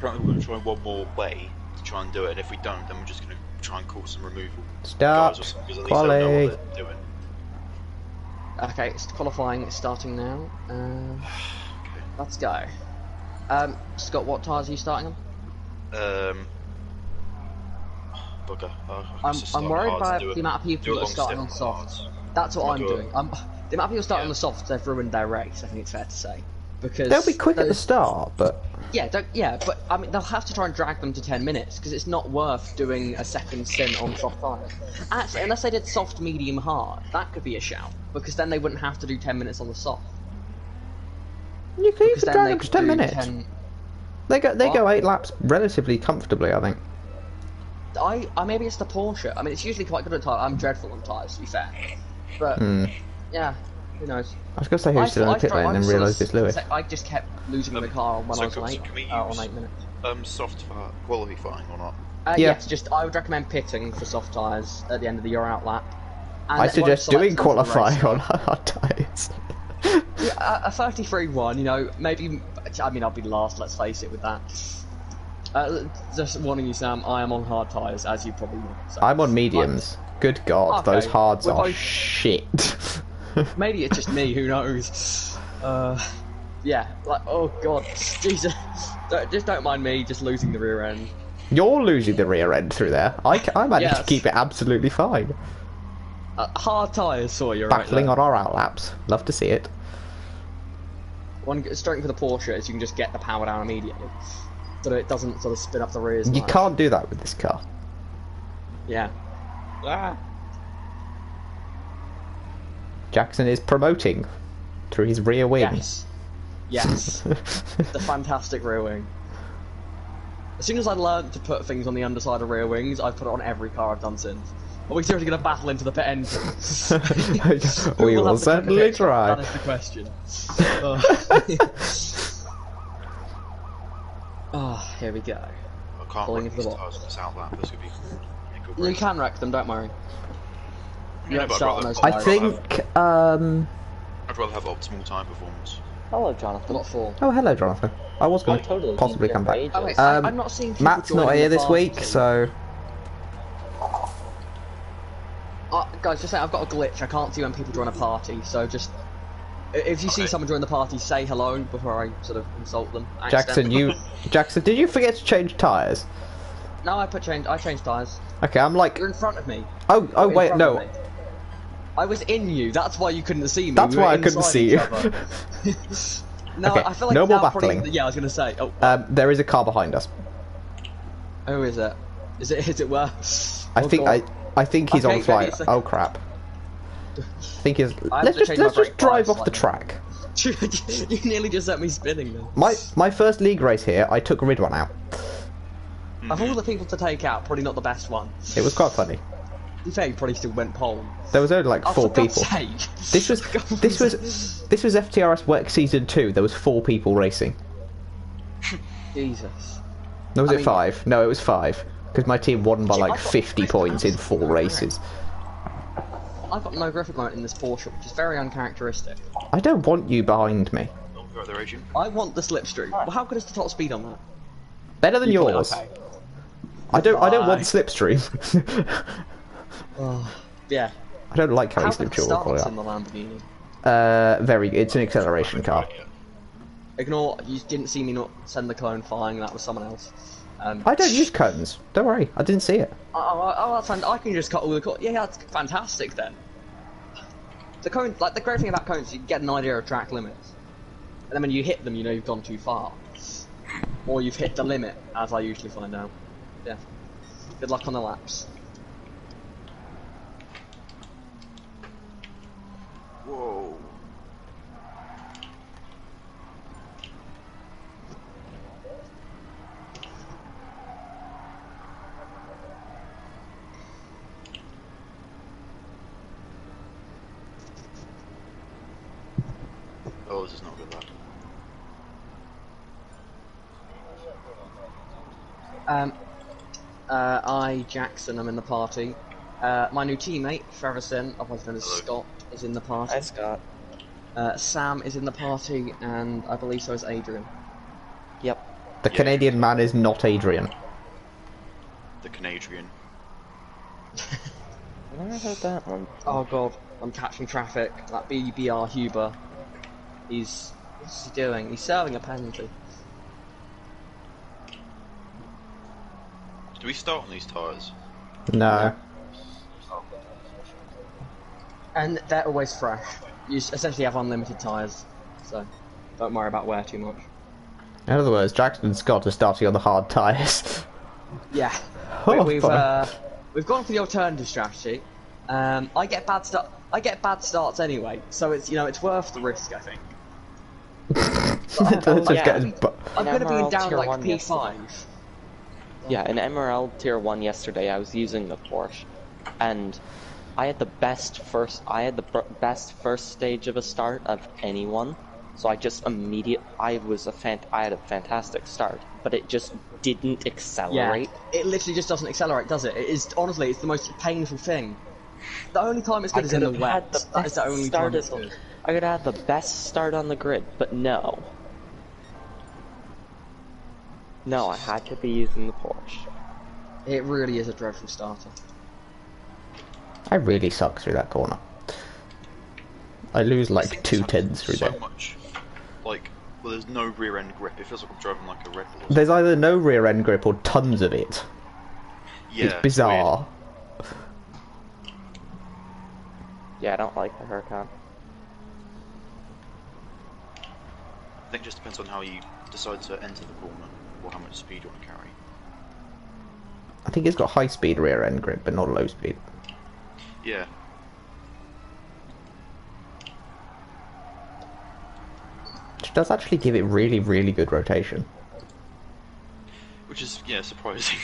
apparently we're going to try one more way to try and do it, and if we don't, then we're just going to try and call some removal Start. guys or something, because at least Quali. they'll know what they're doing. Okay, it's qualifying. It's starting now. Okay. Let's go. Scott, what tyres are you starting on? Bugger. I'm worried by the amount of people that are starting on softs. That's what I'm doing. The amount of people starting on the softs, they've ruined their race. I think it's fair to say, because They'll be quick at the start, but but I mean they'll have to try and drag them to 10 minutes because it's not worth doing a second stint on soft tyres. Actually, unless they did soft, medium, hard, that could be a shout because then they wouldn't have to do 10 minutes on the soft. you can drag them to 10 minutes. They go 8 laps relatively comfortably, I think. Maybe it's the Porsche. I mean, it's usually quite good at tyres. I'm dreadful on tyres, to be fair. But yeah, who knows? I was going to say who's still in the pit lane and then realised it's Lewis. I just kept losing the car when I was late. On 8 minutes. Soft for qualifying or not? Yes, just I would recommend pitting for soft tyres at the end of the year-out lap. And I suggest doing qualifying on hard tyres. Yeah, a 33-1, you know, maybe. I mean, I'll be last. Let's face it with that. Just warning you, Sam. I am on hard tyres, as you probably know. So. I'm on mediums. Good God, okay, those hards are shit. Maybe it's just me. Who knows? Yeah. Like, oh God, Jesus. Just don't mind me. Just losing the rear end. You're losing the rear end through there. I managed to keep it absolutely fine. Hard tyres, saw you. Battling on our outlaps. Love to see it. One strength for the Porsche is you can just get the power down immediately, so that it doesn't sort of spin up the rears. You can't do that with this car. Yeah. Jackson is promoting through his rear wing. Yes. The fantastic rear wing. As soon as I learned to put things on the underside of rear wings, I've put it on every car I've done since. Are we seriously going to battle into the pit entrance? We will certainly try. That is the question. Oh, here we go. I can't wreck these tyres on this outlap. This could be you can wreck them, don't worry. Yeah, I think. I'd rather have optimal tyre performance. Hello, Jonathan. Not 4. Oh, hello, Jonathan. I was going to possibly come back. Oh, wait, I'm not seeing people Matt's not here this week, so. Guys, just say I've got a glitch. I can't see when people join a party, so just if you see someone join the party, say hello before I sort of insult them. Jackson, did you forget to change tyres? No, I changed tyres. Okay, I'm like. You're in front of me. Oh wait, no. I was in you. That's why you couldn't see me. That's why I couldn't see you. No, okay, I feel like no more now battling. Yeah, I was gonna say. Oh. There is a car behind us. Oh, is it? Is it worse? I think he's on fire. Oh crap! I think he's. Let's just drive off the track. You nearly just set me spinning then. My first league race here, I took Ridwan out. Of all the people to take out, probably not the best one. It was quite funny. To be fair, you probably still went pole. There was only like 4 people. This was FTRS Wec Season 2. There was 4 people racing. Jesus. No, was it 5? No, it was 5. Because my team won by like 50 points in 4 races. I've got no graphic moment in this Porsche, which is very uncharacteristic. I don't want you behind me. I want the slipstream. Well, how good is the top speed on that? Better than yours. Okay. I don't want slipstream. Yeah. I don't like how he's in the Lamborghini? It's an acceleration car. Ignore, you didn't see me not send the clone flying, that was someone else. I don't use cones. Don't worry, I didn't see it. Oh, that's fantastic. I can just cut all the cones. Yeah, that's fantastic then. The cone, like the great thing about cones, you get an idea of track limits, and then when you hit them, you know you've gone too far, or you've hit the limit, as I usually find out. Yeah. Good luck on the laps. Whoa. Oh, this is not good luck. Jackson, I'm in the party. My new teammate, Ftrs, otherwise known as Scott, is in the party. Hi, Scott. Sam is in the party, and I believe so is Adrian. Yep. The Canadian man is not Adrian. The Canadian. I never heard that one. Oh god, I'm catching traffic. That BBR Huber. What's he doing? He's serving a penalty. Do we start on these tyres? No. And they're always fresh. You essentially have unlimited tyres, so don't worry about wear too much. In other words, Jackson and Scott are starting on the hard tyres. Yeah. Oh, We've gone for the alternative strategy. I get bad starts anyway, so it's worth the risk, I think. I'm going to be down like P5. Yesterday. Yeah, in MRL Tier 1 yesterday, I was using the Porsche, and I had the best first stage of a start of anyone. So I just I had a fantastic start, but it just didn't accelerate. Yeah, it literally just doesn't accelerate, does it? It is, honestly, it's the most painful thing. The only time it's good is in the wet. That is the only time it's good. I could have the best start on the grid, but no. No, I had to be using the Porsche. It really is a dreadful starter. I really suck through that corner. I lose like 2/10 through there. So much. Like, well, there's no rear end grip. It feels like I'm driving like a Red Bull. There's either no rear end grip or tons of it. Yeah, it's bizarre. Yeah, I don't like the Huracan. I think it just depends on how you decide to enter the corner, or how much speed you want to carry. I think it's got high speed rear end grip, but not low speed. Yeah. Which does actually give it really, really good rotation. Which is, yeah, surprising.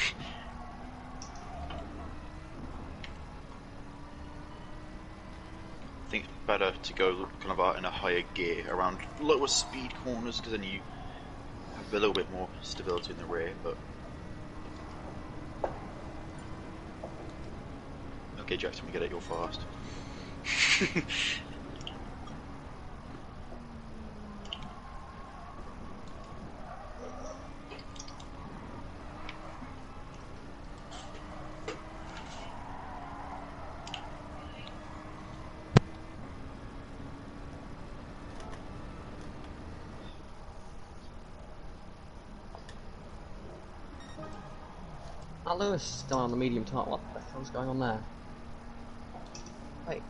I think it's better to go kind of out in a higher gear around lower speed corners, because then you have a little bit more stability in the rear, but... Okay, Jackson, we get it, you're fast. Lewis is still on the medium tyre. What the hell's going on there? Wait,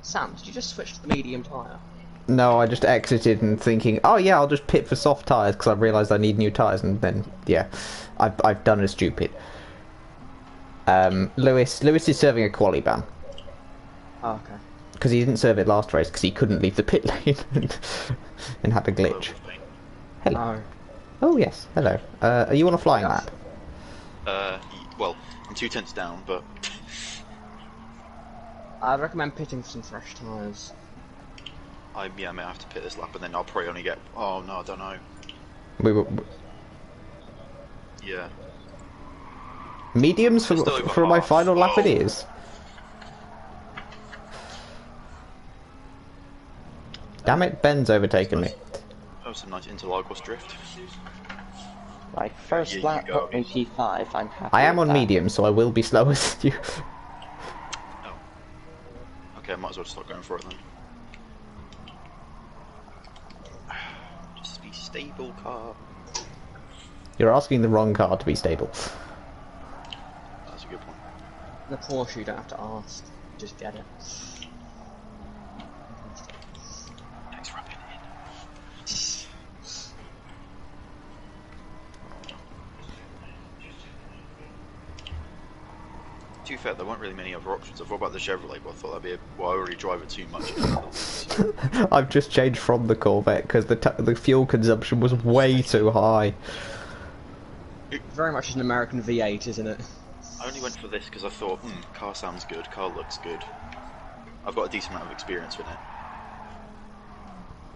Sam, did you just switch to the medium tyre? No, I just exited and thinking, oh yeah, I'll just pit for soft tyres because I realised I need new tyres, and then yeah, I've done as stupid. Lewis is serving a quali ban. Oh, okay. Because he didn't serve it last race because he couldn't leave the pit lane and had a glitch. Hello. Oh yes, hello. Are you on a flying lap? Well, I'm 2/10 down, but... I'd recommend pitting for some fresh tyres. Yeah, I may have to pit this lap, and then I'll probably only get... Oh, no, I don't know. Yeah. Mediums for my final lap it is. Damn it, Ben's overtaken me. That was some nice Interlagos drift. My first lap put me P5, I'm happy. I am with on that. medium, so I will be slower than you. Oh. Okay, I might as well just start going for it then. Just be stable, car. You're asking the wrong car to be stable. That's a good point. The Porsche, you don't have to ask. Just get it. Thanks for rubbing it in. To be fair, there weren't really many other options. I thought about the Chevrolet, but I thought that'd be well, I already drive it too much. I've just changed from the Corvette because the fuel consumption was way too high. Very much an American V8, isn't it? I only went for this because I thought, car sounds good, car looks good. I've got a decent amount of experience with it.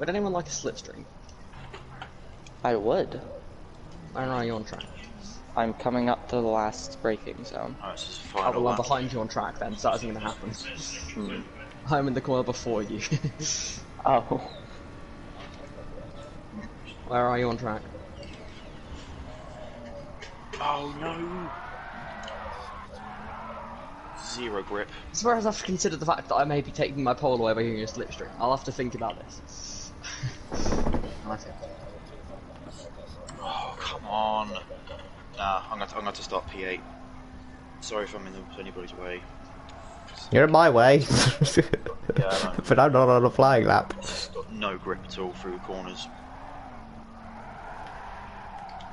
Would anyone like a slipstream? I would. Where are you on track? I'm coming up to the last braking zone. Alright, so it's Oh, final well, I'm lap. behind you on track then, so that isn't going to happen. I'm in the corner before you. Oh. Where are you on track? Oh no! Zero grip. As far as I've considered the fact that I may be taking my pole away by using a slipstream, I'll have to think about this. Oh, come on. Nah, I'm going to have to start P8. Sorry if I'm in anybody's way. You're in my way. Yeah, I know. But I'm not on a flying lap. Got no grip at all through the corners.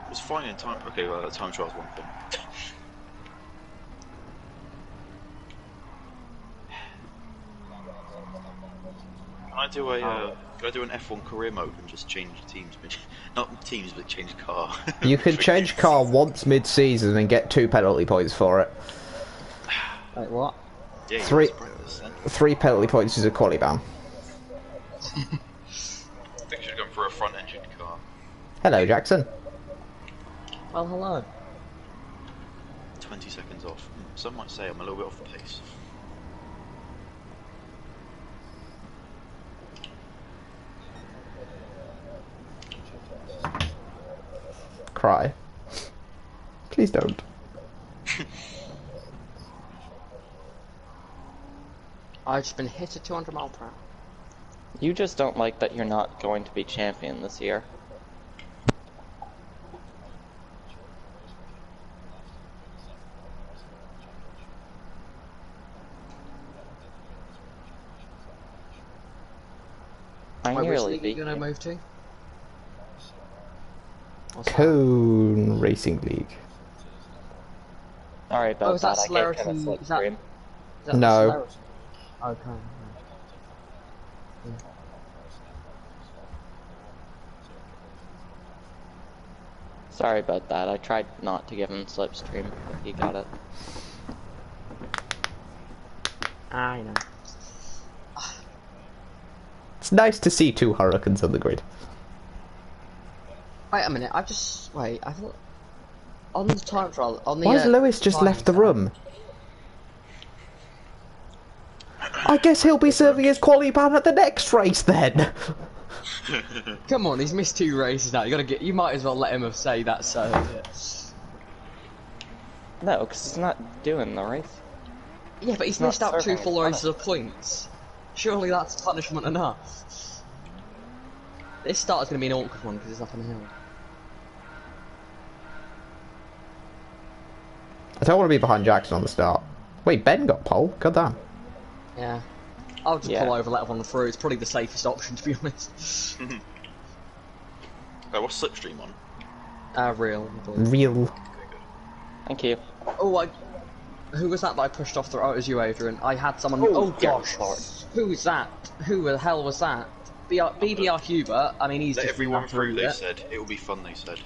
It was fine in time. Okay, well, the time trial's one thing. Can I do an F1 career mode and just change teams? Not teams, but change car. You can change car once mid-season and get 2 penalty points for it. Wait, what? Yeah, 3 penalty points is a quali ban. I think you should have gone for a front-engine car. Hello, Jackson. Well, hello. 20 seconds off. Some might say I'm a little bit off the pace. Cry. Please don't. I've just been hit at 200 miles per hour. You just don't like that you're not going to be champion this year. I Wait, nearly which league are you going to move to? Cone Racing League. Sorry about is that that. I celerity? gave him a Is that- slipstream. Is that No. the celerity? Okay. Sorry about that. I tried not to give him slipstream, but he got it. I know. It's nice to see 2 Hurricanes on the grid. Wait a minute, I thought... On the time trial, on the... Why has Lewis just timing left the tab- room? I guess he'll be serving his quali ban at the next race then. Come on, he's missed 2 races now. You might as well let him have say that. So. No, because he's not doing the race. Yeah, but he's Not missed out 2 serving full his races of points. Surely that's punishment enough. This start is going to be an awkward one because it's up on a hill. I don't want to be behind Jackson on the start. Wait, Ben got pole? God damn. Yeah. I'll just Yeah. pull over, let everyone through. It's probably the safest option, to be honest. What's slipstream on? Real. Real. Thank you. Oh, who was that I pushed off the... Oh, it was you, Adrian. I had someone... Oh, Oh, dear gosh. Lord. Who was that? Who the hell was that? BBR Huber. I mean, he's Let just... everyone through, they it. said. It will be fun, they said.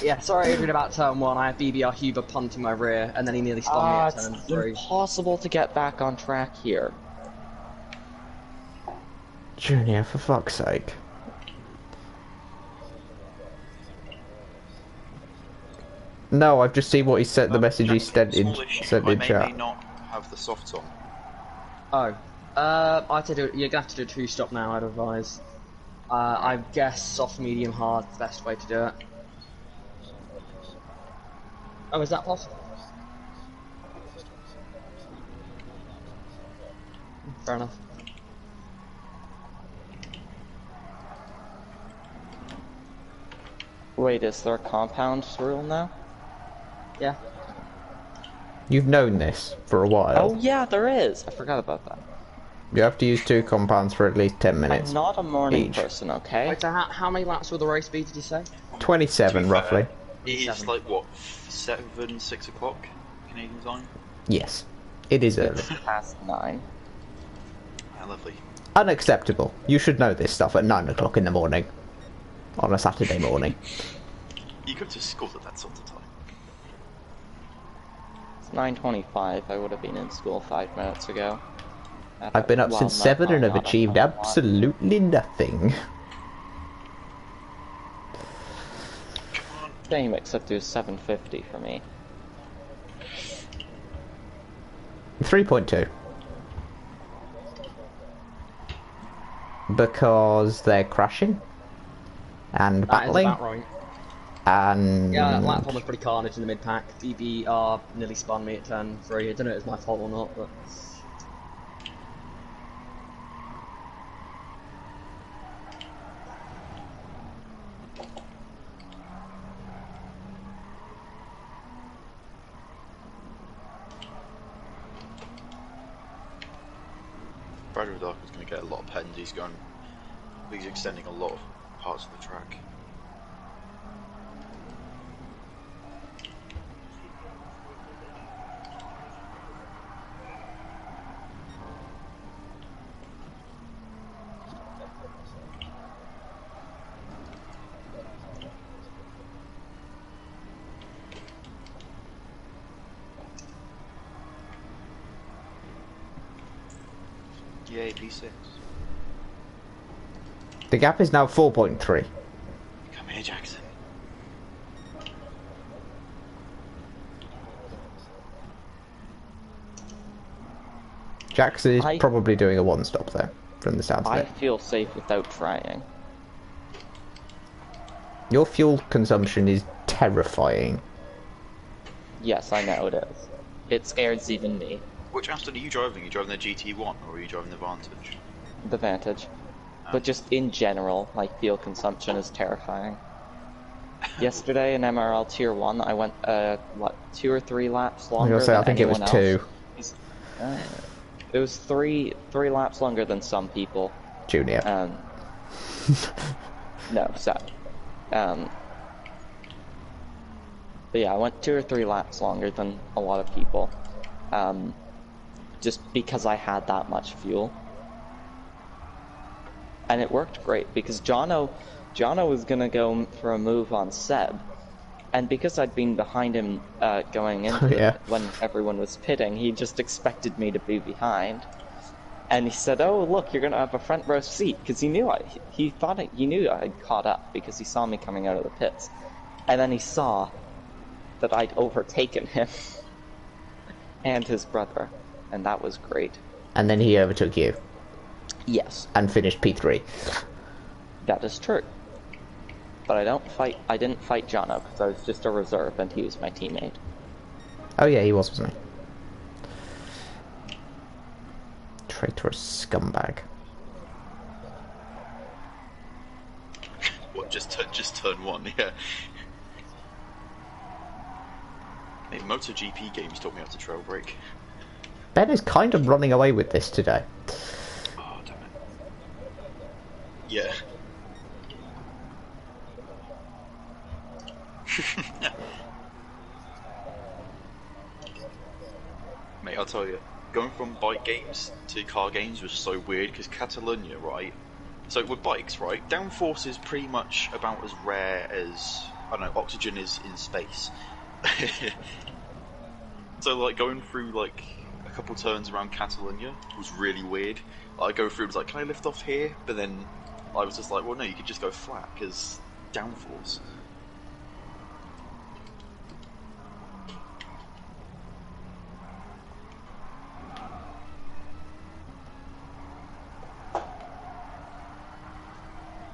Yeah, sorry, Adrian, about turn 1. I had BBR Huber punting my rear, and then he nearly spun me at It's turn 3. impossible to get back on track here. Junior, for fuck's sake. No, I've just seen what he said, the message he sent in I may chat. not have the softs on. Oh. I'd say you're gonna have to do a 2-stop now, I'd advise. I guess soft, medium, hard is the best way to do it. Oh, is that possible? Fair enough. Wait, is there a compound rule now? Yeah. You've known this for a while. Oh yeah, there is. I forgot about that. You have to use 2 compounds for at least 10 minutes. I'm not a morning each. person, okay? Wait, so how many laps will the race be, did you say? 27, roughly. It is 7. like, what, 6 o'clock Canadian time? Yes. It is early. Past 9. Yeah, lovely. Unacceptable. You should know this stuff at 9 o'clock in the morning. On a Saturday morning. You go to school at that sort of time. It's 9:25. I would have been in school 5 minutes ago. I've been up since 7 and have achieved absolutely nothing. Same, except it was 7:50 for me. 3.2. Because they're crashing and That is battling. about right. And Yeah, that platform was pretty carnage in the mid pack. DBR nearly spun me at turn 3. I don't know if it was my fault or not, but. Bradley Dark is going to get a lot of pens. He's extending a lot of parts of the track. Yay, P6. the gap is now 4.3. Come here, Jackson. Jackson is probably doing a one-stop there, from the sound of I it. feel safe without trying. Your fuel consumption is terrifying. Yes, I know it is. It scares even me. Which Aston are you driving? Are you driving the GT1 or are you driving the Vantage? The Vantage. But just in general, my fuel consumption is terrifying. Yesterday in MRL Tier 1, I went, what, 2 or 3 laps longer than I think it was anyone 2. else. It was three laps longer than some people. Junior. No, so. But yeah, I went 2 or 3 laps longer than a lot of people. Just because I had that much fuel. And it worked great, because Jono was gonna go for a move on Seb. And because I'd been behind him going into when everyone was pitting, he just expected me to be behind. And he said, "Oh, look, you're gonna have a front row seat," because he knew he knew I'd caught up because he saw me coming out of the pits. And then he saw that I'd overtaken him and his brother, and that was great. And then he overtook you. Yes. And finished P3. That is true. But I didn't fight Jono because I was just a reserve and he was my teammate. Oh yeah, he was, wasn't he? Traitorous scumbag. What, just turn 1, yeah. Hey, MotoGP games taught me how to trail brake. Ben is kind of running away with this today. Oh, damn it. Yeah. Mate, I'll tell you, going from bike games to car games was so weird because Catalonia, right? So with bikes, right, downforce is pretty much about as rare as, I don't know, oxygen is in space. So like going through like a couple turns around Catalonia was really weird. I go through, it was like, can I lift off here? But then I was just like, well no, you could just go flat because downforce.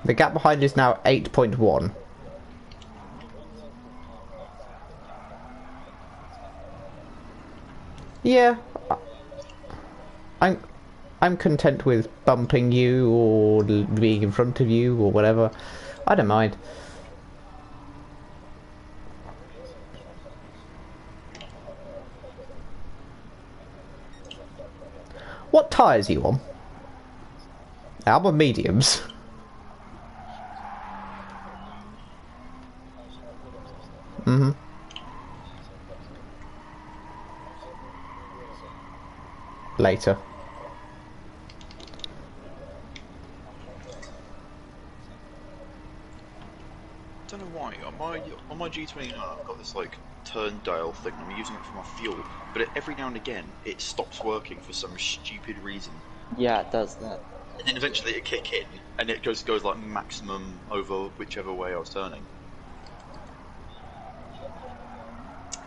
The gap behind is now 8.1. Yeah, I'm content with bumping you or being in front of you or whatever. I don't mind. What tyres are you on? I'm on mediums. Mm-hmm. Later. I don't know why, on my G29 I've got this like turn dial thing, I'm using it for my fuel, but every now and again it stops working for some stupid reason. Yeah, it does that. And then eventually it kick in, and it goes like maximum over whichever way I was turning.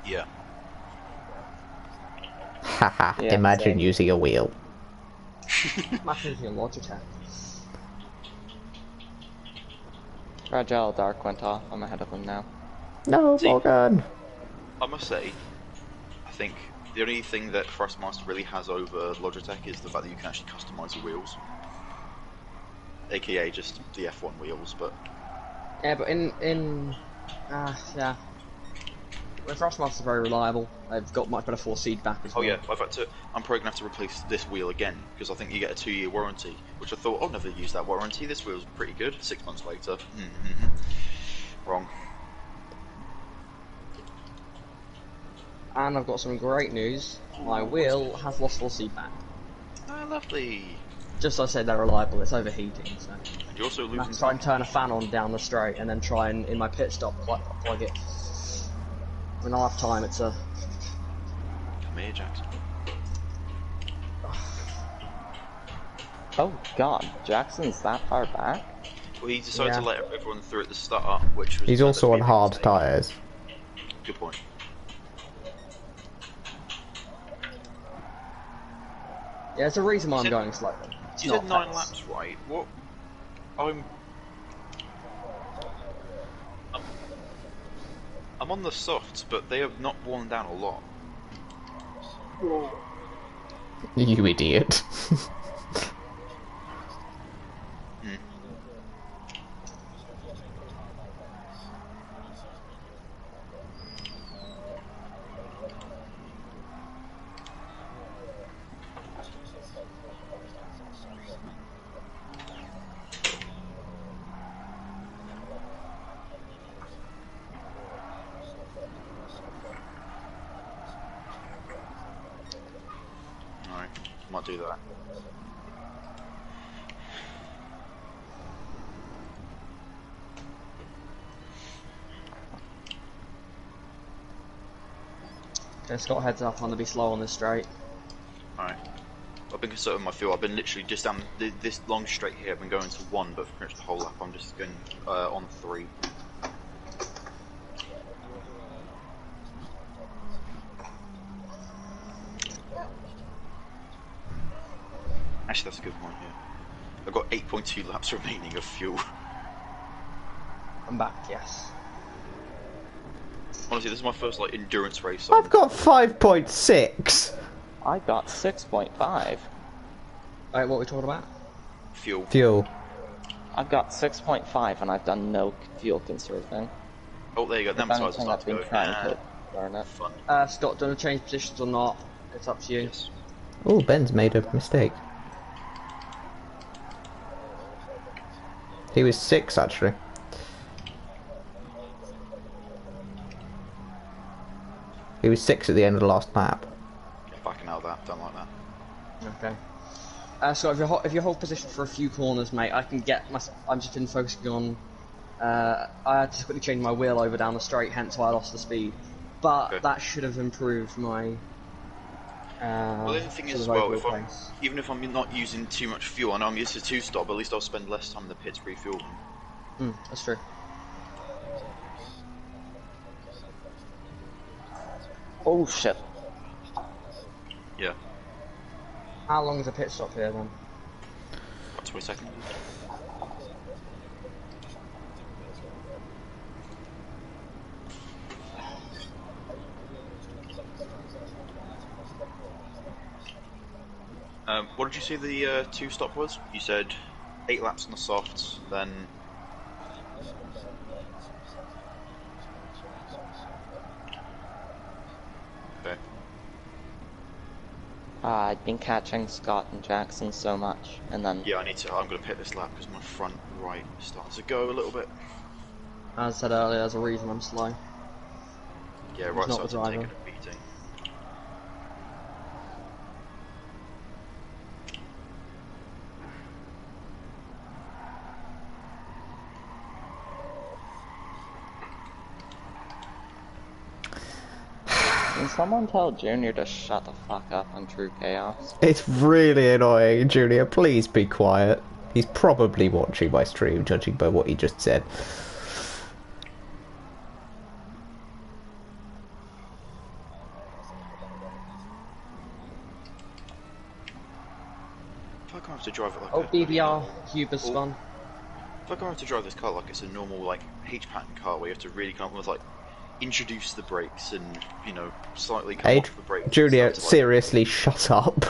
Yeah. Haha, Yeah, imagine same. using a wheel. Imagine using a Logitech. Fragile Dark went off. I'm ahead of him now. No, See, Morgan! I must say, I think the only thing that Thrustmaster really has over Logitech is the fact that you can actually customise the wheels. AKA just the F1 wheels, but... Yeah, but yeah. The Thrustmasters are very reliable. They've got much better force feedback as well. Oh yeah, I'm probably going to have to replace this wheel again, because I think you get a 2-year warranty, which I thought, I'll never use that warranty, this wheel's pretty good. 6 months later, wrong. And I've got some great news. My wheel has lost force feedback. Ah, lovely. Just as I said, they're reliable. It's overheating, so. And you're also I losing have to try and turn a fan on down the straight, and then try and, in my pit stop, plug it. When I have time, it's a... Come here, Jackson. Oh god, Jackson's that far back? Well, he decided to Yeah. let everyone through at the start, which was... He's also on a hard mistake. tyres. Good point. Yeah, there's a reason why I'm going slowly. It's You not said 9 fast. laps, right? What? I'm on the softs, but they have not worn down a lot. You idiot. Alright, might do that. Okay, Scott, heads up, I'm going to be slow on this straight. Alright. I've been conserving my fuel. I've been literally just down this long straight here. I've been going to 1, but for pretty much the whole lap I'm just going on 3. Actually, that's a good one here. I've got 8.2 laps remaining of fuel. I'm back, yes. Honestly, this is my first like endurance race. I've got 5.6! I got 6.5. Alright, what are we talking about? Fuel. Fuel. I've got 6.5 and I've done no fuel conserving. Oh, there you go. If Nematizer's anything, start I've to been go. trying to learn it. Fun. Scott, do you want to change positions or not? It's up to you. Yes. Oh, Ben's made a mistake. He was 6, actually. He was 6 at the end of the last lap. Get backing out of that. Don't like that. Okay. So if you hold position for a few corners, mate, I can get my... I'm just been focusing on... I had to quickly change my wheel over down the straight, hence why I lost the speed. But Okay. that should have improved my... Well, the other thing is, well, even if I'm not using too much fuel, I know I'm used to 2-stop, but at least I'll spend less time in the pits refueling. That's true. Oh shit. Yeah. How long is a pit stop here then? About 20 seconds. What did you say the 2-stop was? You said 8 laps on the softs, then... Okay. I've been catching Scott and Jackson so much, and then... Yeah, I'm gonna pit this lap because my front right is starting to go a little bit. As I said earlier, there's a reason I'm slow. Yeah, right not the side's taking driver. a beating. Can someone tell Junior to shut the fuck up on True Chaos? It's really annoying, Junior. Please be quiet. He's probably watching my stream, judging by what he just said. If I can't have to drive it like Oh, a... BBR, Huber's spun. If I can't have to drive this car like it's a normal, like, H-pattern car where you have to really come up with, like, introduce the brakes and, you know, slightly come Hey, off the brakes. Julia, to, like, seriously, shut up.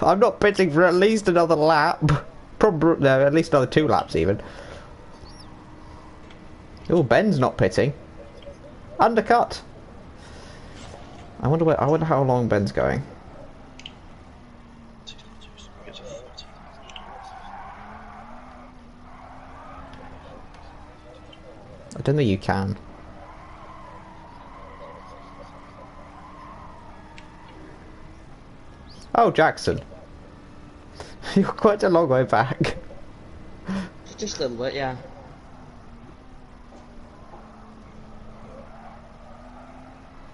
I'm not pitting for at least another lap. Probably, no, at least another 2 laps even. Oh, Ben's not pitting. Undercut. I wonder how long Ben's going. I don't think you can. Oh, Jackson. You're quite a long way back. Just a little bit, yeah.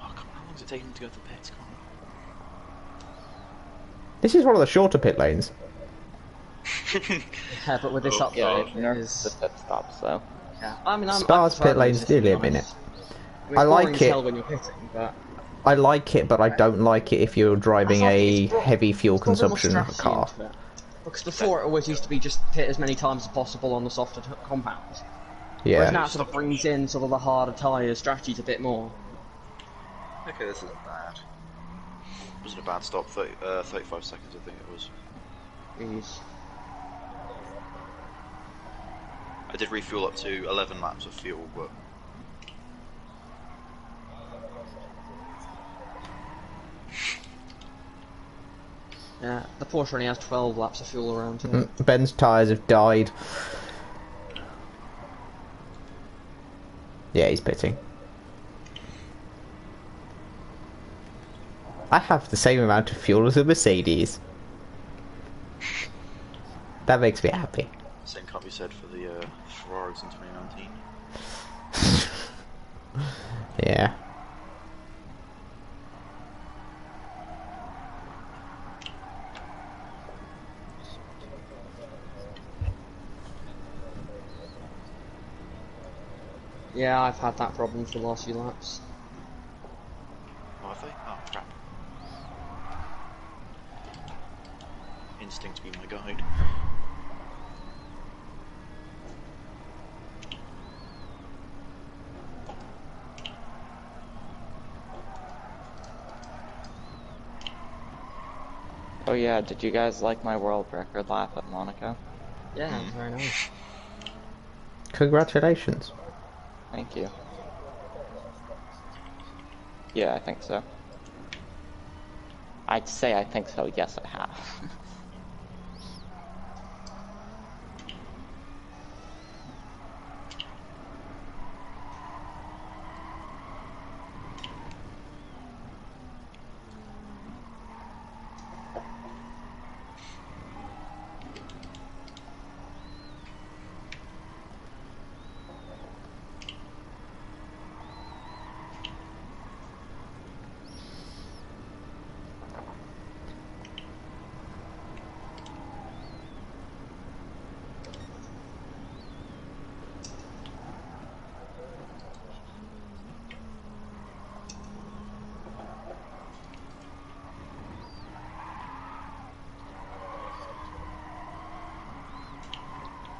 Oh, come on, how long does it take him to go to the pits? Come on. This is one of the shorter pit lanes. Yeah, but with this Oh, upgrade, Yeah, it is... the pit stops though. Yeah. I mean, Spar's pit lane's nearly a minute. It's I like boring as it. hell when you're pitting, but... I like it, but I don't like it if you're driving a heavy fuel It's brought a bit more consumption strategy car. into it. Because before it always used to be just pit as many times as possible on the softer compounds. Whereas now Yeah. it sort of brings in sort of the harder tyres strategies a bit more. Okay, this isn't bad. It wasn't a bad stop, 35 seconds I think it was. Jeez. I did refuel up to 11 laps of fuel, but... Yeah, the Porsche only has 12 laps of fuel around here. Ben's tyres have died. Yeah, he's pitting. I have the same amount of fuel as a Mercedes. That makes me happy. Same can't be said for the Ferraris in 2019. Yeah. Yeah, I've had that problem for the last few laps. Oh, have they? Oh, crap. Instinct be my guide. Oh yeah, did you guys like my world record lap at Monaco? Yeah, it was very nice. Congratulations. Thank you. Yeah, I think so. I'd say I think so, yes I have.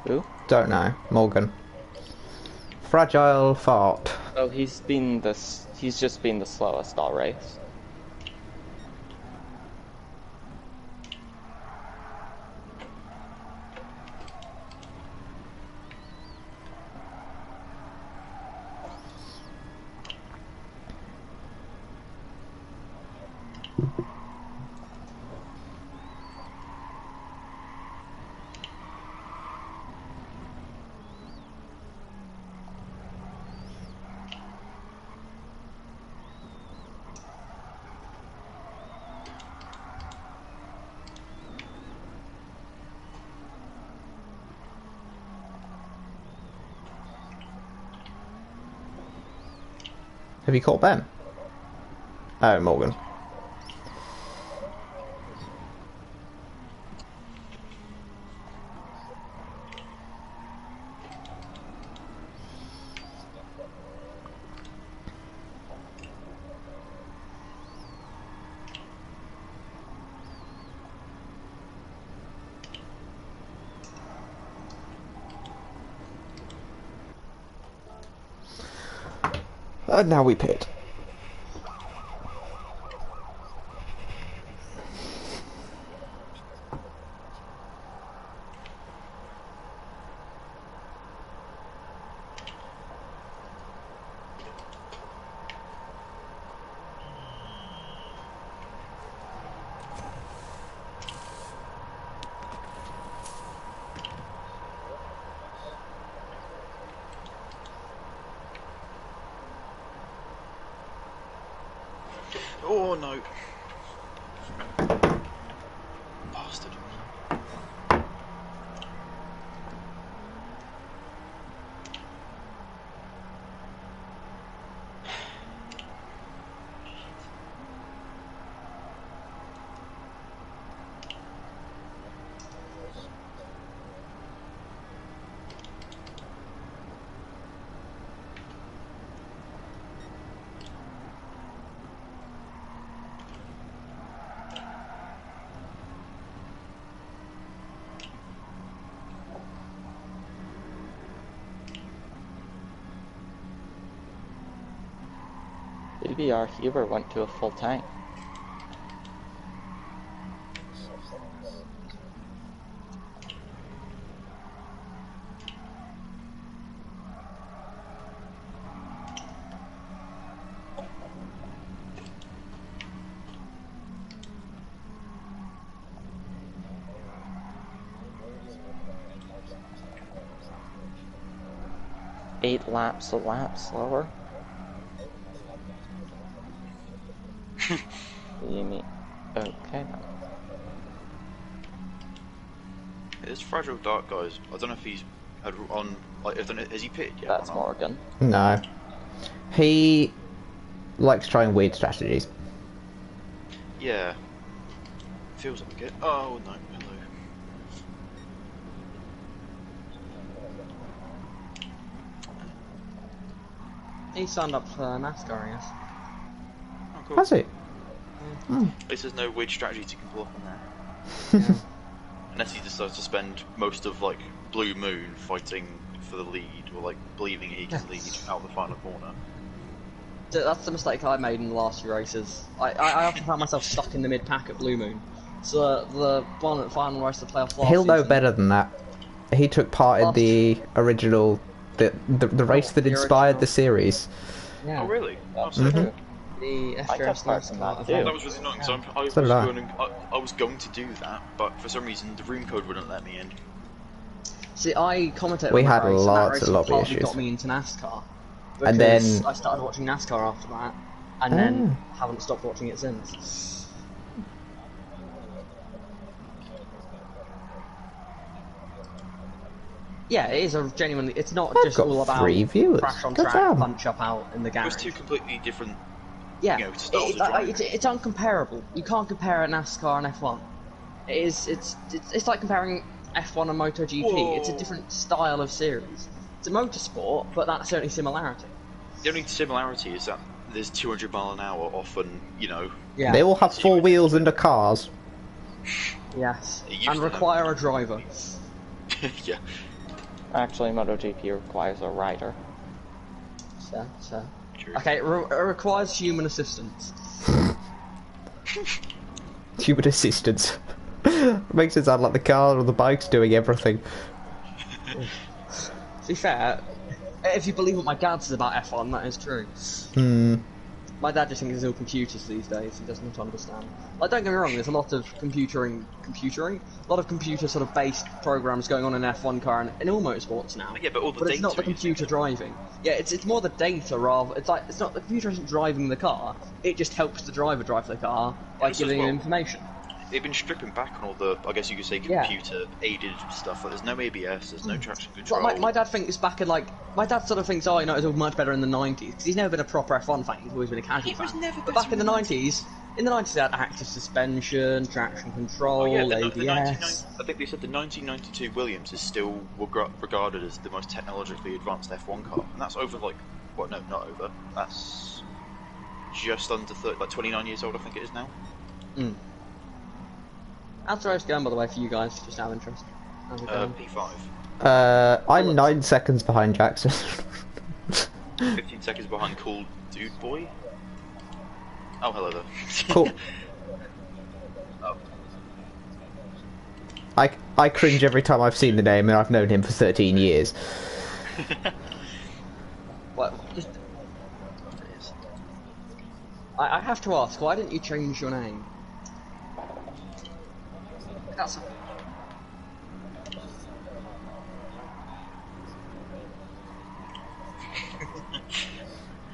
Who? Don't know. Morgan. Fragile fart. Oh, he's just been the slowest all race. Have you caught Ben? Oh, Morgan. And now we pit. Oh no. Bastard. BBR Huber went to a full tank. Eight laps a lap slower. You mean okay? This Fragile Dark guys. I don't know if he's on. Like, has he pitted yet? That's Morgan. No. He likes trying weird strategies. Yeah. Feels like it. Oh no, hello. He signed up for NASCAR, I guess. Oh, cool. Has it? At least there's no weird strategy to pull up on there. Yeah. Unless he decides to spend most of like Blue Moon fighting for the lead, or like believing he can lead out the final corner. That's the mistake I made in the last few races. I often found myself stuck in the mid-pack at Blue Moon. So the final race of the playoff last He'll know season, better than that. He took part in the original, the race that inspired the series. Yeah. Oh really? That's Oh, true. The I took Ftrs part in that NASCAR too. that event. was really annoying. So I was So did I. I was going to do that, but for some reason the room code wouldn't let me in. See, I commented We on had that race, lots and that race of lobby partly issues. got me into NASCAR. And Because then- I started watching NASCAR after that, and then haven't stopped watching it since. Yeah, it is a genuinely. It's not I've just got all about 3 viewers. crash on Good track, job. punch up out in the It was garage. two completely different. Yeah, you know, styles of driving. it's uncomparable. You can't compare a NASCAR and F1. It's like comparing F1 and MotoGP. Whoa. It's a different style of series. It's a motorsport, but that's the only similarity. The only similarity is that there's 200 mile an hour often, you know. Yeah. They all have 4 wheels and the cars. Yes. It used And to require a driver. Yeah. Actually, MotoGP requires a rider. So. True. Okay, it requires human assistance. Human assistance. Makes it sound like the car or the bike's doing everything. To be fair, if you believe what my dad says about F1, that is true. My dad just thinks it's all computers these days. He doesn't understand. Like, don't get me wrong. There's a lot of computer sort of based programs going on in F1 car and in all motorsports now. Yeah, but all the it's data not the is- computer driving. Yeah, it's more the data rather. It's not the computer isn't driving the car. It just helps the driver drive the car by Also as giving well- him information. They've been stripping back on all the, I guess you could say, Yeah. computer-aided stuff. Like, there's no ABS, there's no traction control. Well, my dad thinks back in my dad sort of thinks, oh, you know, it was all much better in the 90s because he's never been a proper F1 fan. He's always been a casual It was fan. never But better back in the 90s, they had active suspension, traction control, Oh, yeah, the ABS. I think they said the 1992 Williams is still regarded as the most technologically advanced F1 car, and that's over like, well, no, not over. That's just under 30, like 29 years old, I think it is now. How's the race going, by the way, for you guys? Just out of interest. How's it going? P5. I'm 9 seconds behind Jackson. 15 seconds behind Cool Dude Boy. Oh, hello there. Cool. Oh. I cringe every time I've seen the name, and I've known him for 13 years. What? Just... I have to ask, why didn't you change your name? That's...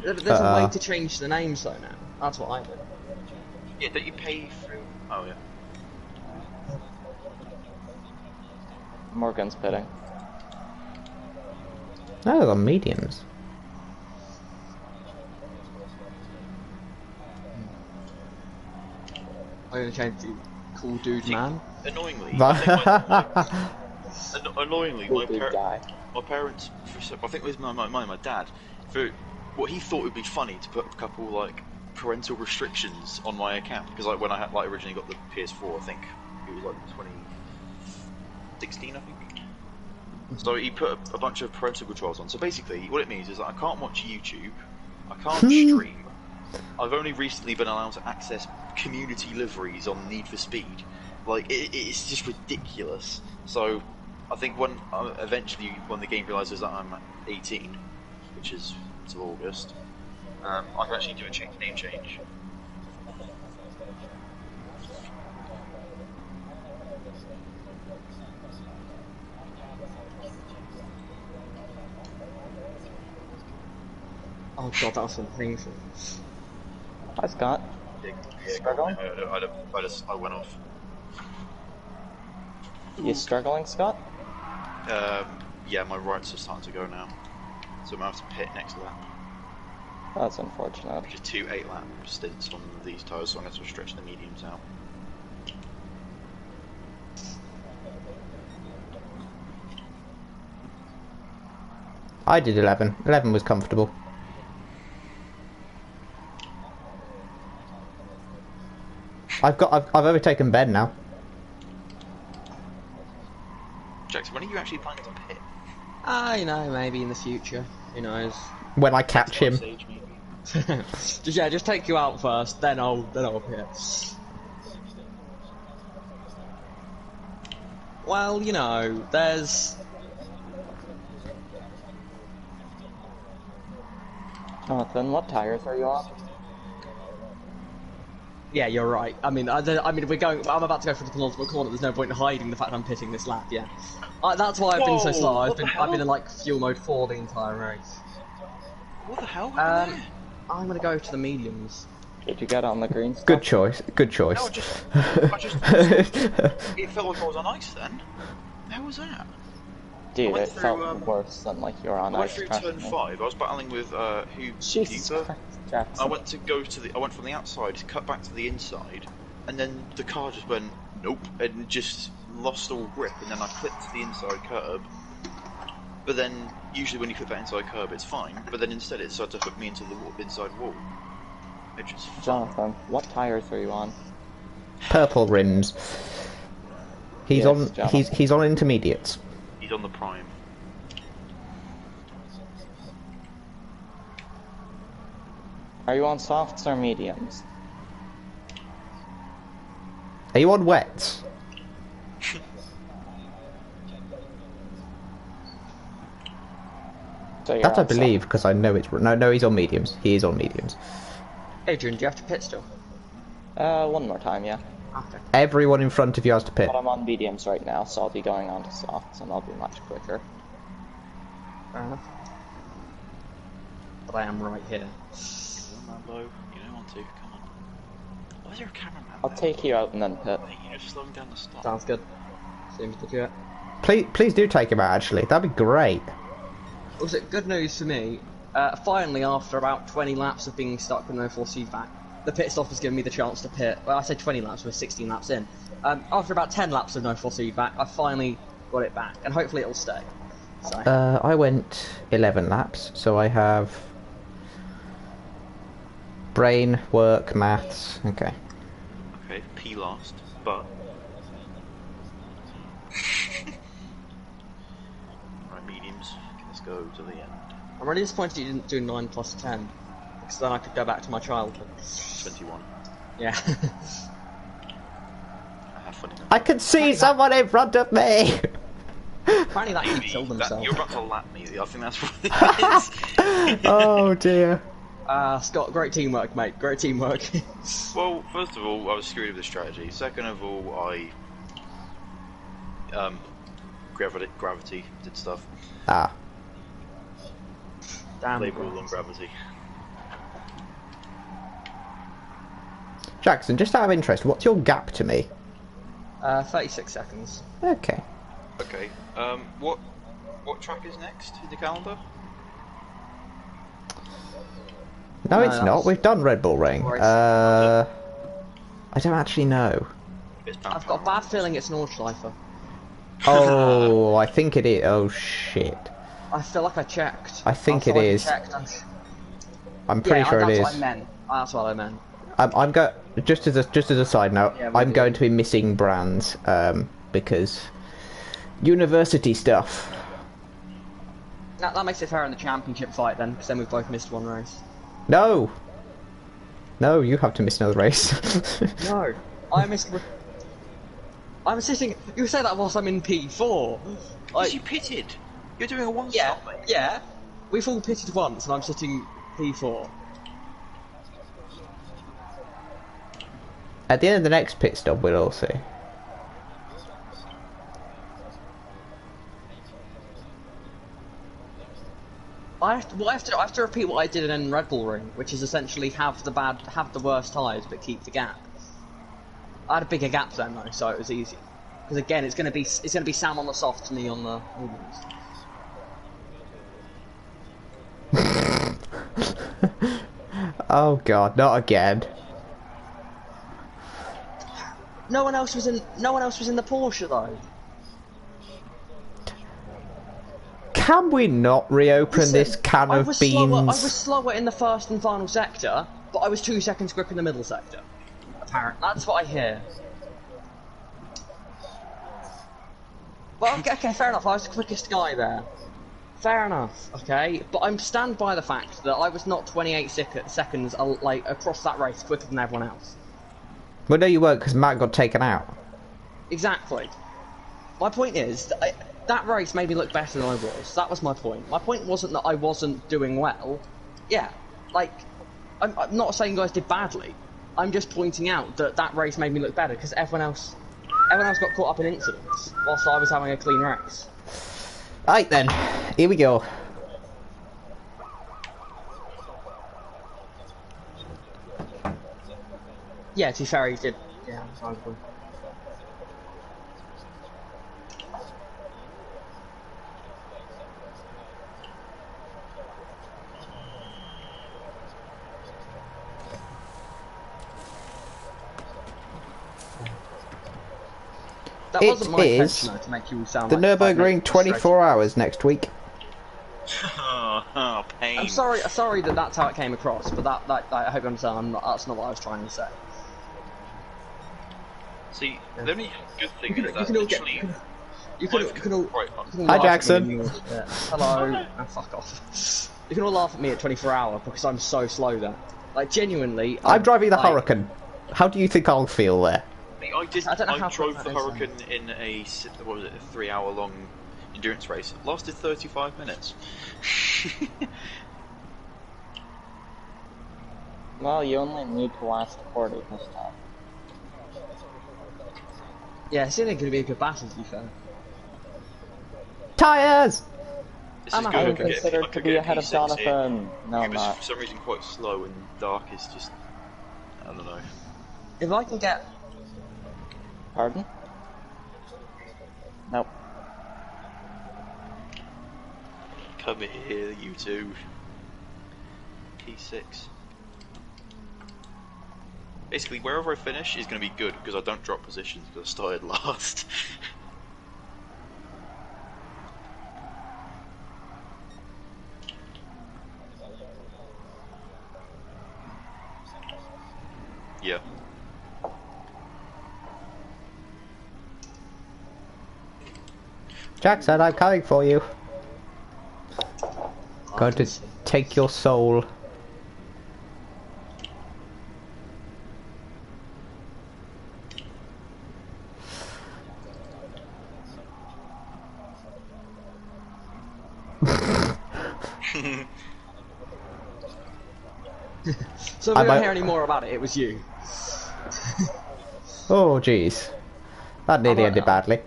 There's a way to change the names though now. That's what I did. Yeah, don't you pay through... Oh, yeah. Morgan's pitting. No, they're on mediums. I'm gonna change to Cool Dude Man. Annoyingly, annoyingly, Cool dude guy. my parents, I think it was my dad, for what he thought would be funny to put a couple like parental restrictions on my account, because like when I had originally got the PS4, I think it was like 2016, I think. So he put a bunch of parental controls on. So basically, what it means is that I can't watch YouTube, I can't stream. I've only recently been allowed to access community liveries on Need for Speed. Like, it's just ridiculous. So, I think when eventually, when the game realises that I'm 18, which is until August, I can actually do a name change. Oh god, that was so painful. Hi, Scott. Struggling? I went off. You struggling, Scott? Yeah, my rights are starting to go now. So I'm going to have to pit next lap. That's unfortunate. Which is 2 8-lap stints on these tyres, so I'm going to stretch the mediums out. I did 11. 11 was comfortable. I've overtaken Ben now. Jackson, when are you actually planning to pit? You know, maybe in the future. Who knows? When I catch him. Stage, maybe? just take you out first, then I'll pit. Well, you know, there's... Jonathan, what tires are you on? Yeah, you're right. I mean, we're going. I'm about to go for the penultimate corner. There's no point in hiding the fact I'm pitting this lap. Yeah, that's why I've been so slow. I've been in like fuel mode 4 the entire race. What the hell happened there? I'm gonna go to the mediums. Did you get on the green stuff? Good choice. Good choice. No, it felt like I was on ice then. How was that? Dude, it felt worse than like you're on ice. I went through turn 5. I was battling with Jesus Christ, Jackson. I went from the outside, cut back to the inside, and then the car just went nope, and just lost all grip, and then I clipped to the inside curb. But then usually when you clip that inside curb, it's fine. But then instead it started to hook me into the inside wall. It just Jonathan, what tires are you on? Purple rims. He's Yes, on. Jonathan. He's on intermediates. He's on the prime. Are you on softs or mediums? Are you on wets? So you're That I on believe because I know it's no. He's on mediums. He is on mediums. Adrian, do you have to pit still? One more time, yeah. Okay. Everyone in front of you has to pit. But I'm on mediums right now, so I'll be going on to softs, and I'll be much quicker. Fair enough. But I am right here. Rambo, you don't want to. Come on. Why is there a cameraman? I'll take you out and then pit. Mate, you're just slowing down the stop. Sounds good. Seems legit. Please do take him out. Actually, that'd be great. Also, good news for me. Finally, after about 20 laps of being stuck with no force feedback, the pit stop has given me the chance to pit. Well, I said 20 laps, we're 16 laps in. After about 10 laps of no force feedback, I finally got it back, and hopefully it'll stay. So. I went 11 laps, so I have brain, work, maths. Okay. Okay, P last, but... Right, mediums. Let's go to the end. I'm really disappointed you didn't do 9 plus 10, because then I could go back to my childhood. 21. Yeah. I have fun enough. I can see someone in front of me! Apparently that can kill themselves. You're about to lap me. I think that's what it is. Oh dear. Scott, great teamwork, mate. Great teamwork. Well, first of all, I was screwed with the strategy. Second of all, I gravity did stuff. Ah. Damn. Label on gravity. Jackson, just out of interest, what's your gap to me? 36 seconds. Okay. Okay. What track is next in the calendar? No, No, it's not. that's- We've done Red Bull Ring. Right. I don't actually know. It's I've got a bad feeling it's Nordschleifer. Oh, I think it is. Oh shit. I feel like I checked. I think feel it like I is. checked. I'm pretty sure it that's is. what I meant. That's what I meant. I'm just as a side note. Yeah, we I'm do. going to be missing brands because university stuff. That makes it fair in the championship fight then, because then we've both missed one race. No. No, you have to miss another race. No, I missed. I'm sitting. You say that whilst I'm in P4. Because you pitted. You're doing a one Yeah, stop, mate. yeah. We've all pitted once, and I'm sitting P4. At the end of the next pit stop, we'll all see. I have to repeat what I did in Red Bull Ring, which is essentially have the worst tyres but keep the gap. I had a bigger gap then though, so it was easy. Because again, it's gonna be Sam on the softs and me on the mediums. Oh god, not again. No one else was in the Porsche though. Can we not reopen Listen, this can of beans? I was slower in the first and final sector, but I was 2 seconds quicker in the middle sector. Apparently, that's what I hear. Well, okay, fair enough. I was the quickest guy there. Fair enough, okay, but I'm stand by the fact that I was not 28 seconds like across that race quicker than everyone else. Well, no, you weren't because Matt got taken out. Exactly. My point is that that race made me look better than I was. That was my point. My point wasn't that I wasn't doing well. Yeah, like I'm not saying you guys did badly. I'm just pointing out that that race made me look better because everyone else got caught up in incidents whilst I was having a clean race. Right then, here we go. Yeah, to be fair, he did. Yeah, I agree. That It wasn't my is intention though, to make you all sound The like Nürburgring 24 hours next week. Oh, pain. I'm sorry that that's how it came across, but that I hope you understand. That's not what I was trying to say. See, the only good thing You is can that all get. literally... You can all. Right, you can all Hi, laugh at Jackson. me when you- yeah. Hello. Oh, fuck off. You can all laugh at me at 24 hour because I'm so slow there. Like genuinely. I'm driving the like, Hurricane. How do you think I'll feel there? I don't know how drove quick the that is, Hurricane in a, what was it, a 3-hour long endurance race. It lasted 35 minutes. Well, you only need to last 40 this time. Yeah, it's only going to be a good battle to be fair. Tyres! This I'm is a- good. I'm I could get- considered I to could be get a ahead of P6 here. Jonathan. No, It I'm was not. for some reason quite slow and dark is just... I don't know. If I can get. Pardon? Nope. Come here, you two. P6. Basically, wherever I finish is going to be good because I don't drop positions because I started last. Yeah. Jackson, I'm coming for you. Going to take your soul. So if we don't hear any more about it, it was you. Oh, jeez. That nearly ended badly.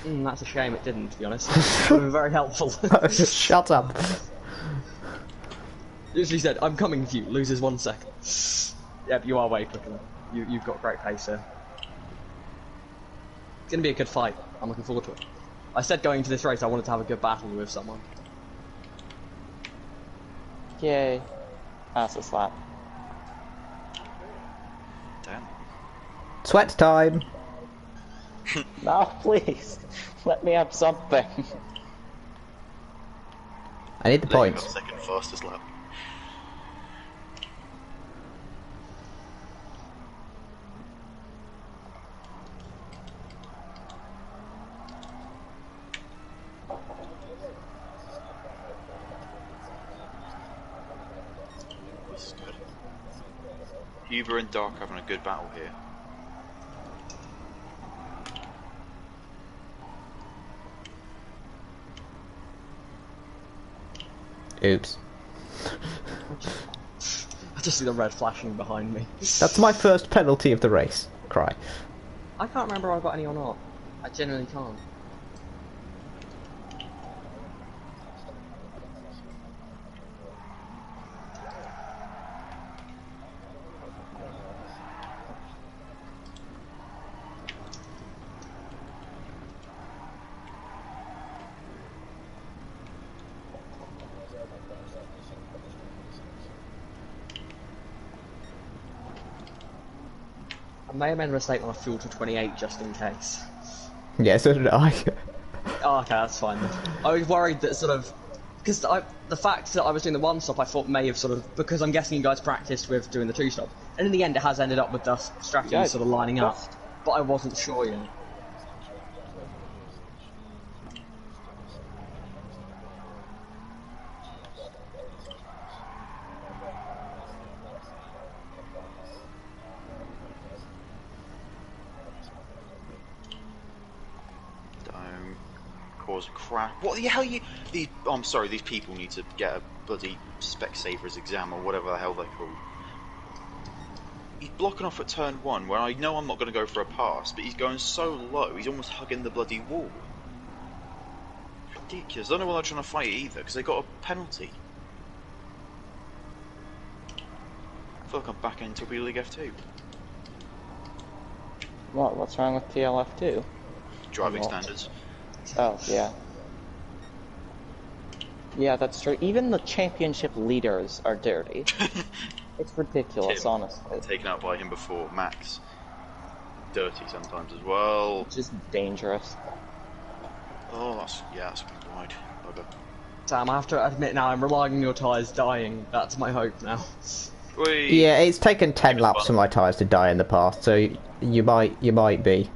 That's a shame it didn't, to be honest. It would have been very helpful. Shut up. Usually said, I'm coming for you, loses 1 second. Yep, you are way quicker. You've got great pace here. It's going to be a good fight. I'm looking forward to it. I said going into this race I wanted to have a good battle with someone. Yay. That's a slap. Damn. Sweat time. No, please. Let me have something. I need the points. Got second fastest lap. This is good. Huber and Dark having a good battle here. Oops. I just see the red flashing behind me. That's my first penalty of the race. Cry. I can't remember if I got any or not. I genuinely can't. I may have made a mistake when I fueled to 28 just in case. Yeah, so did I. Oh, okay, that's fine then. I was worried that sort of... Because the fact that I was doing the one stop I thought may have sort of... Because I'm guessing you guys practiced with doing the two stop. And in the end it has ended up with the strategy sort of lining up. But I wasn't sure yet. Cause a crash. What the hell you? These, oh, I'm sorry. These people need to get a bloody Specsavers exam or whatever the hell they're called. He's blocking off at turn 1, where I know I'm not going to go for a pass, but he's going so low. He's almost hugging the bloody wall. Ridiculous. I don't know why they're trying to fight it either, because they got a penalty. I feel like I'm back into B League F2. What? What's wrong with TLF2? Driving standards. Oh, yeah. Yeah, that's true. Even the championship leaders are dirty. It's ridiculous, Tim, honestly. Taken out by him before. Max. Dirty sometimes as well. Just dangerous. Oh, that's wide. Bugger. Sam, I have to admit now, I'm relying on your tyres dying. That's my hope now. Whee. Yeah, it's taken 10 laps for my tyres to die in the past, so you might be.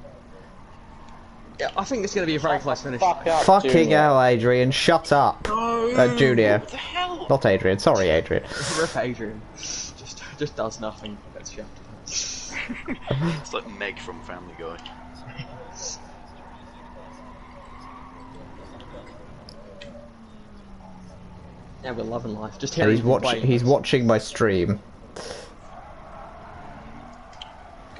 Yeah, I think it's going to be a very close finish. Fucking Junior. hell, Adrian, shut up. No! Junior. What the hell? Not Adrian, sorry, Adrian. Rip Adrian. Just does nothing. Gets shafted. It's like Meg from Family Guy. Yeah, we're loving life. Just And hearing he's watching my stream.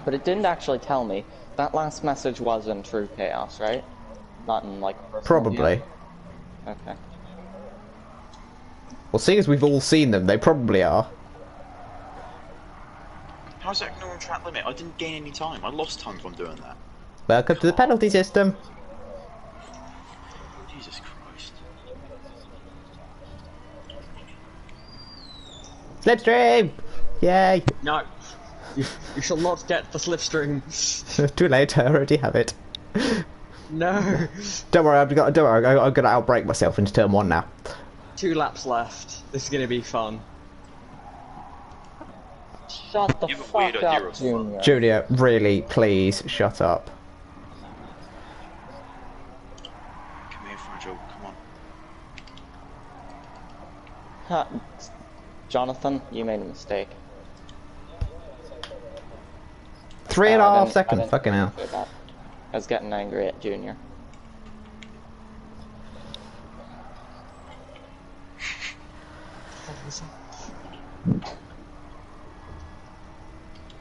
But it didn't actually tell me. That last message was in True Chaos, right? Not in, like... Probably. Yeah. Okay. Well, seeing as we've all seen them, they probably are. How's that ignoring track limit? I didn't gain any time. I lost time from doing that. Welcome to the penalty system. Jesus Christ. Slipstream! Yay! No. You shall not get the slipstream. Too late, I already have it. No. Don't worry, I'm gonna outbrake myself into turn 1 now. 2 laps left. This is going to be fun. Shut the You have a fuck weird up, idea of fun. Junior. Junior, really, please, shut up. Come here, Fragile. Come on. Jonathan, you made a mistake. 3.5 seconds, fucking hell. I was getting angry at Junior.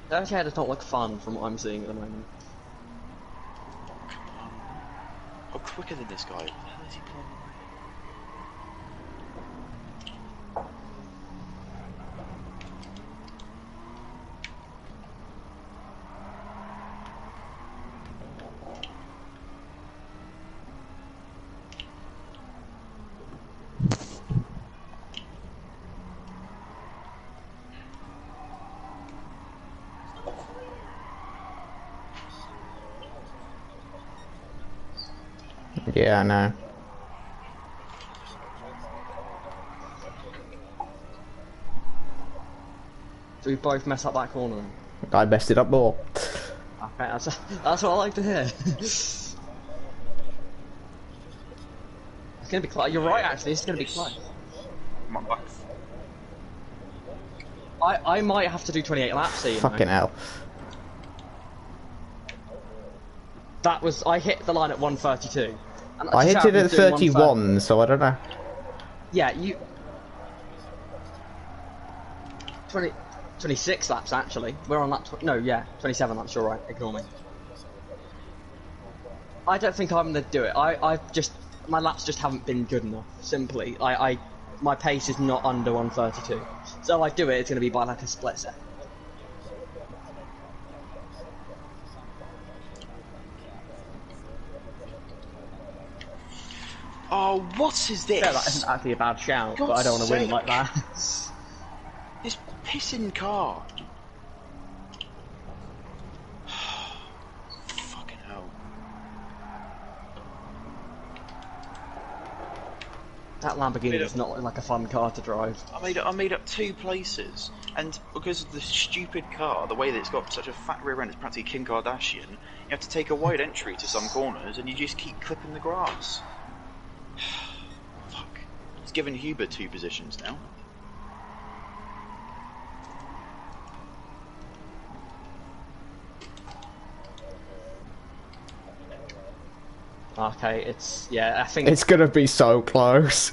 That actually does not look fun from what I'm seeing at the moment. I'm quicker than this guy. What the hell is he playing? Yeah, I know. Do we both mess up that corner? I messed it up more. Okay, that's what I like to hear. It's gonna be close. You're right, actually. It's gonna be close. My back. I might have to do 28 laps here. Fucking hell. That was I hit the line at 132. And I hit it at 31, so I don't know. Yeah, you. 26 laps actually. We're on lap. No, yeah, 27 laps. You're right. Ignore me. I don't think I'm gonna do it. My laps just haven't been good enough. Simply, my pace is not under 132. So if I do it, it's gonna be by like a split second. Oh, what is this? Yeah, that isn't actually a bad shout, but I don't want to win like that. This pissing car. Fucking hell. That Lamborghini does not look like a fun car to drive. I made up 2 places, and because of the stupid car, the way that it's got such a fat rear end, it's practically Kim Kardashian, you have to take a wide entry to some corners, and you just keep clipping the grass. Fuck. It's given Huber 2 positions now. Okay, I think It's gonna be so close.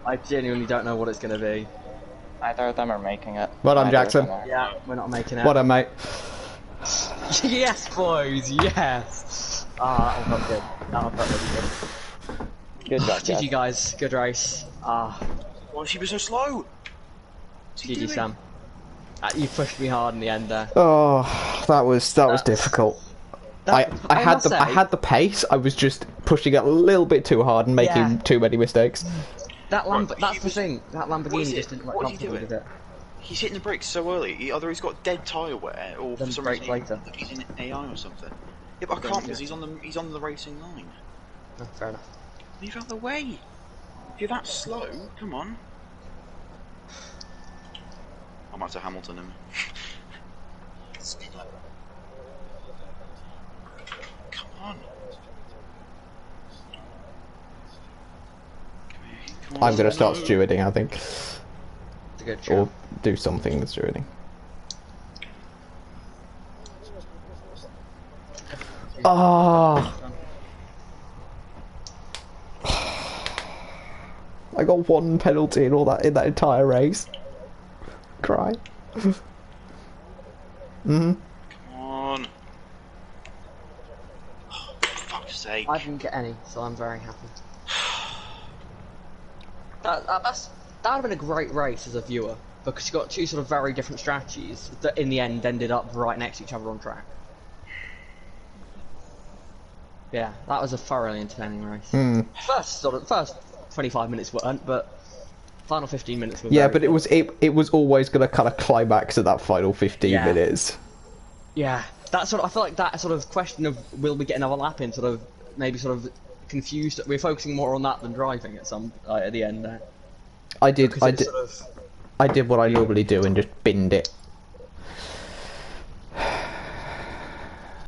I genuinely don't know what it's gonna be. Neither of them are making it. Well done, Neither of Jackson. them are. Yeah, we're not making it. What a mate. Yes, boys, yes! Ah, that felt good. That felt really good. Good job, GG, Jeff. guys. Good race. Ah, Why is she so slow? What's he GG, doing? Sam. You pushed me hard in the end there. Oh, that was difficult. I had must say- the pace. I was just pushing it a little bit too hard and making Yeah. too many mistakes. That's he the was- thing. That What is Lamborghini it? just didn't look What is he comfortable doing? with it. He's hitting the brakes so early. Either he's got dead tyre wear, or for Then some brakes reason later. he's in AI or something. Yeah, but I Then, can't because yeah. he's on the racing line. Oh, fair enough. Move out of the way. If you're that slow, come on. I'm out to Hamilton him. Speed up. Come on. Come on, I'm gonna start slow. stewarding, I think, It's a good or show. do something with stewarding. Ah. I got 1 penalty in that entire race. Cry. Come on. Oh, for fuck's sake. I didn't get any, so I'm very happy. That would have been a great race as a viewer, because you got 2 sort of very different strategies that in the end ended up right next to each other on track. Yeah, that was a thoroughly entertaining race. First 25 minutes weren't, but final 15 minutes were Yeah, very but good. it was always gonna kind of climax at that final 15 Yeah. minutes. Yeah, I feel like that sort of question of will we get another lap in sort of confused. We're focusing more on that than driving at the end there. I did Because it's what I normally do and just binned it.